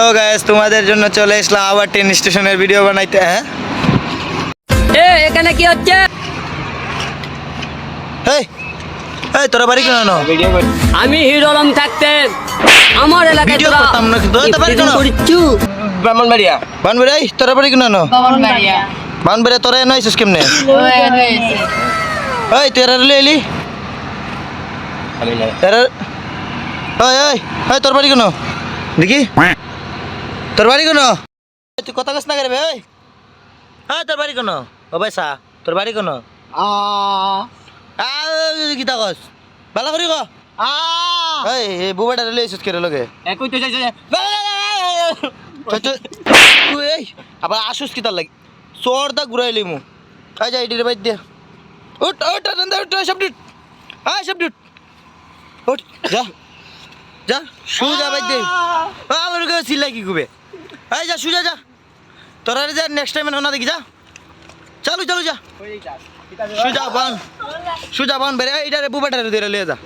তো গাইস তোমাদের জন্য চলে আসলাম আবার ট্রেন স্টেশনের ভিডিও বানাইতে। হ্যাঁ এখানে কি হচ্ছে? এই এই তোরা বাড়ি কেন আনো? আমি হিরোরম থাকতে আমার এলাকায় ভিডিও তোরা করতাম না কিন্তু তোরা বাড়ি কেন? করিচ্ছু ব্রাহ্মণবাড়িয়া বানবেরে এই তোরা বাড়ি কেন আনো? বামনবাড়িয়া বানবেরে তোরা এনে আইছিস কেমনে? হয়েছে এই তোরা লে এলি আমি না এরা ওই ওই ওই তোর বাড়ি কেন দেখি তোর বাড়ি কেন তুই কথা কাছ না করে ভাই হ্যাঁ তোর বাড়ি কেন ও ভাই সা তোর বাড়ি কেন গীতা কস ভালো করি ক এই বুবাটা লে এসেছিস কে লগে একই তো যাইছে তুই এই আবার আসুস কি তার লাগে চোরদা ঘুরাইলি মু আই যা এডির বাইর দে উঠ উঠ উঠ সব ডিট আয় সব ডিট উঠ যা যা সুজা বাইর দে আমার কাছে সিলাই কি কুবে আয় যা সুজা যা তোরা যা নেক্সট টাইম না দেখি যা চালু চালু যা সুজা বান বেরে এইটা বুবাটা দিয়ে লিয়ে যা